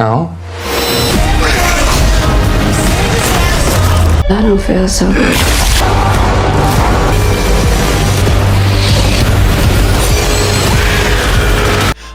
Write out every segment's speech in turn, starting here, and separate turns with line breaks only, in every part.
No. I don't feel so good.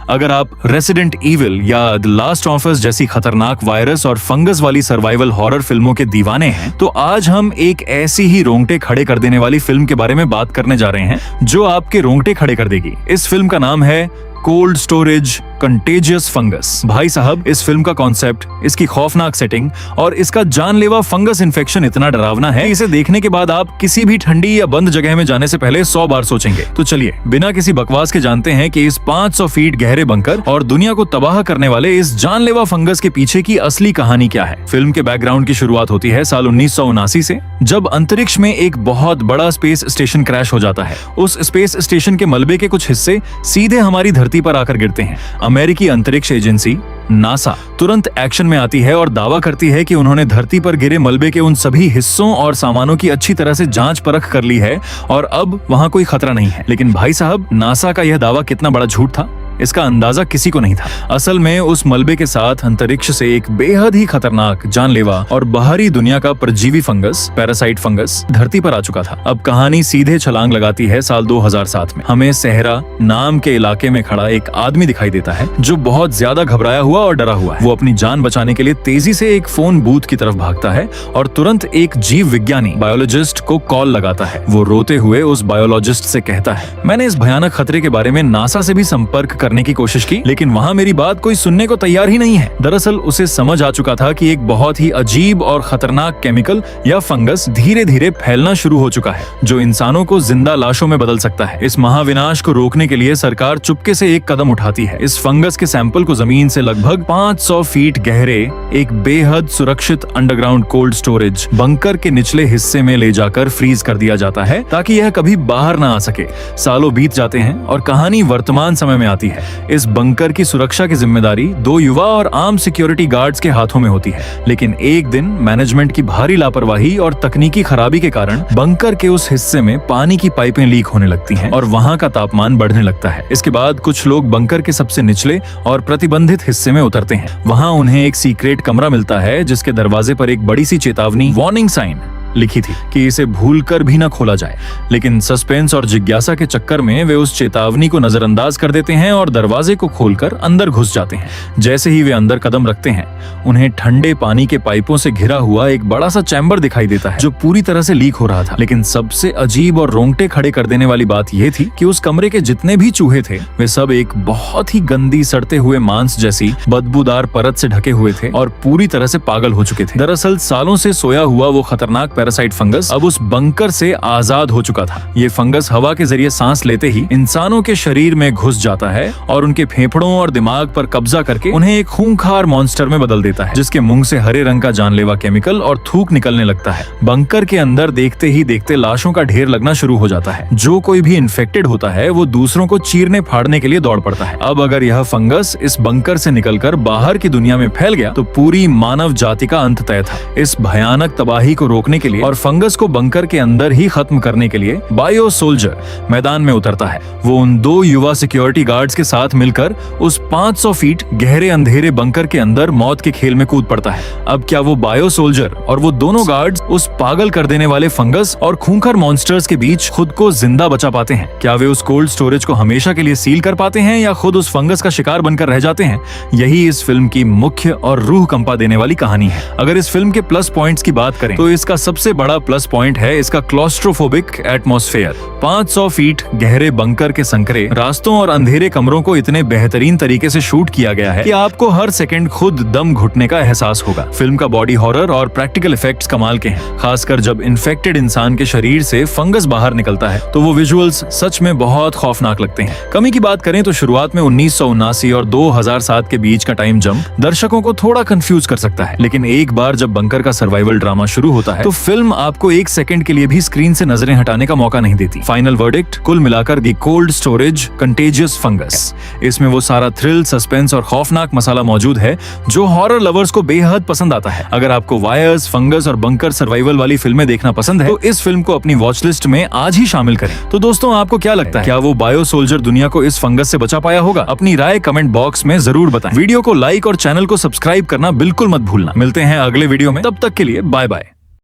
अगर आप resident evil या द लास्ट ऑफ अस जैसी खतरनाक वायरस और फंगस वाली सर्वाइवल हॉरर फिल्मों के दीवाने हैं, तो आज हम एक ऐसी ही रोंगटे खड़े कर देने वाली फिल्म के बारे में बात करने जा रहे हैं जो आपके रोंगटे खड़े कर देगी। इस फिल्म का नाम है कोल्ड स्टोरेज कंटेजियस फंगस। भाई साहब, इस फिल्म का कॉन्सेप्ट, इसकी खौफनाक सेटिंग और इसका जानलेवा फंगस इन्फेक्शन इतना डरावना है, इसे देखने के बाद आप किसी भी ठंडी या बंद जगह में जाने से पहले 100 बार सोचेंगे। तो चलिए बिना किसी बकवास के जानते हैं कि इस 500 फीट गहरे बंकर और दुनिया को तबाह करने वाले इस जानलेवा फंगस के पीछे की असली कहानी क्या है। फिल्म के बैकग्राउंड की शुरुआत होती है साल 1979 से, जब अंतरिक्ष में एक बहुत बड़ा स्पेस स्टेशन क्रैश हो जाता है। उस स्पेस स्टेशन के मलबे के कुछ हिस्से सीधे हमारी धरती पर आकर गिरते हैं। अमेरिकी अंतरिक्ष एजेंसी नासा तुरंत एक्शन में आती है और दावा करती है कि उन्होंने धरती पर गिरे मलबे के उन सभी हिस्सों और सामानों की अच्छी तरह से जांच परख कर ली है और अब वहां कोई खतरा नहीं है। लेकिन भाई साहब, नासा का यह दावा कितना बड़ा झूठ था, इसका अंदाजा किसी को नहीं था। असल में उस मलबे के साथ अंतरिक्ष से एक बेहद ही खतरनाक, जानलेवा और बाहरी दुनिया का परजीवी फंगस, पैरासाइट फंगस, धरती पर आ चुका था। अब कहानी सीधे छलांग लगाती है साल 2007 में। हमें सहरा नाम के इलाके में खड़ा एक आदमी दिखाई देता है जो बहुत ज्यादा घबराया हुआ और डरा हुआ है। वो अपनी जान बचाने के लिए तेजी से एक फोन बूथ की तरफ भागता है और तुरंत एक जीव विज्ञानी बायोलॉजिस्ट को कॉल लगाता है। वो रोते हुए उस बायोलॉजिस्ट से कहता है, मैंने इस भयानक खतरे के बारे में नासा से भी संपर्क करने की कोशिश की, लेकिन वहां मेरी बात कोई सुनने को तैयार ही नहीं है। दरअसल उसे समझ आ चुका था कि एक बहुत ही अजीब और खतरनाक केमिकल या फंगस धीरे धीरे फैलना शुरू हो चुका है जो इंसानों को जिंदा लाशों में बदल सकता है। इस महाविनाश को रोकने के लिए सरकार चुपके से एक कदम उठाती है। इस फंगस के सैंपल को जमीन से लगभग 500 फीट गहरे एक बेहद सुरक्षित अंडरग्राउंड कोल्ड स्टोरेज बंकर के निचले हिस्से में ले जाकर फ्रीज कर दिया जाता है ताकि यह कभी बाहर ना आ सके। सालों बीत जाते हैं और कहानी वर्तमान समय में आती है। इस बंकर की सुरक्षा की जिम्मेदारी 2 युवा और आर्म सिक्योरिटी गार्ड्स के हाथों में होती है। लेकिन एक दिन मैनेजमेंट की भारी लापरवाही और तकनीकी खराबी के कारण बंकर के उस हिस्से में पानी की पाइपें लीक होने लगती हैं और वहां का तापमान बढ़ने लगता है। इसके बाद कुछ लोग बंकर के सबसे निचले और प्रतिबंधित हिस्से में उतरते हैं। वहां उन्हें एक सीक्रेट कमरा मिलता है जिसके दरवाजे पर एक बड़ी सी चेतावनी, वार्निंग साइन लिखी थी कि इसे भूलकर भी न खोला जाए। लेकिन सस्पेंस और जिज्ञासा के चक्कर में वे उस चेतावनी को नजरअंदाज कर देते हैं और दरवाजे को खोलकर अंदर घुस जाते हैं। जैसे ही वे अंदर कदम रखते हैं, उन्हें ठंडे पानी के पाइपों से घिरा हुआ एक बड़ा सा चैम्बर दिखाई देता है जो पूरी तरह से लीक हो रहा था। लेकिन सबसे अजीब और रोंगटे खड़े कर देने वाली बात यह थी कि उस कमरे के जितने भी चूहे थे वे सब एक बहुत ही गंदी, सड़ते हुए मांस जैसी बदबूदार परत से ढके हुए थे और पूरी तरह से पागल हो चुके थे। दरअसल सालों से सोया हुआ वो खतरनाक पैरासाइट फंगस अब उस बंकर से आजाद हो चुका था। ये फंगस हवा के जरिए सांस लेते ही इंसानों के शरीर में घुस जाता है और उनके फेफड़ों और दिमाग पर कब्जा करके उन्हें एक खूंखार मॉन्स्टर में बदल देता है जिसके मुंह से हरे रंग का जानलेवा केमिकल और थूक निकलने लगता है। बंकर के अंदर देखते ही देखते लाशों का ढेर लगना शुरू हो जाता है। जो कोई भी इन्फेक्टेड होता है वो दूसरों को चीरने फाड़ने के लिए दौड़ पड़ता है। अब अगर यह फंगस इस बंकर से निकलकर बाहर की दुनिया में फैल गया तो पूरी मानव जाति का अंत तय था। इस भयानक तबाही को रोकने के लिए और फंगस को बंकर के अंदर ही खत्म करने के लिए बायो सोल्जर मैदान में उतरता है। वो उन 2 युवा सिक्योरिटी गार्ड्स के साथ मिलकर उस 500 फीट गहरे अंधेरे बंकर के अंदर मौत के खेल में कूद पड़ता है। अब क्या वो बायो सोल्जर और वो दोनों गार्ड्स उस पागल कर देने वाले फंगस और खूंखार मॉन्स्टर्स के बीच खुद को जिंदा बचा पाते हैं? क्या वे उस कोल्ड स्टोरेज को हमेशा के लिए सील कर पाते हैं या खुद उस फंगस का शिकार बनकर रह जाते हैं? यही इस फिल्म की मुख्य और रूह कंपा देने वाली कहानी है। अगर इस फिल्म के प्लस पॉइंट्स की बात करें तो इसका सबसे बड़ा प्लस पॉइंट है इसका क्लॉस्ट्रोफोबिक एटमॉस्फेयर। 500 फीट गहरे बंकर के संकरे रास्तों और अंधेरे कमरों को इतने बेहतरीन तरीके से शूट किया गया है कि आपको हर सेकंड खुद दम घुटने का एहसास होगा। फिल्म का बॉडी हॉरर और प्रैक्टिकल इफेक्ट्स कमाल के हैं। खासकर जब इन्फेक्टेड इंसान के शरीर से फंगस बाहर निकलता है तो वो विजुअल्स सच में बहुत खौफनाक लगते हैं। कमी की बात करें तो शुरुआत में 1979 और 2007 के बीच का टाइम जंप दर्शकों को थोड़ा कंफ्यूज कर सकता है। लेकिन एक बार जब बंकर का सर्वाइवल ड्रामा शुरू होता है तो फिल्म आपको एक सेकंड के लिए भी स्क्रीन से नजरें हटाने का मौका नहीं देती। फाइनल वर्डिक्ट कुल मिलाकर दी कोल्ड स्टोरेज कंटेजियस फंगस। इसमें वो सारा थ्रिल, सस्पेंस और खौफनाक मसाला मौजूद है जो हॉरर लवर्स को बेहद पसंद आता है। अगर आपको वायर्स, फंगस और बंकर सर्वाइवल वाली फिल्में देखना पसंद है तो इस फिल्म को अपनी वॉच लिस्ट में आज ही शामिल करें। तो दोस्तों, आपको क्या लगता है, क्या वो बायो सोल्जर दुनिया को इस फंगस से बचा पाया होगा? अपनी राय कमेंट बॉक्स में जरूर बताएं। वीडियो को लाइक और चैनल को सब्सक्राइब करना बिल्कुल मत भूलना। मिलते हैं अगले वीडियो में, तब तक के लिए बाय बाय।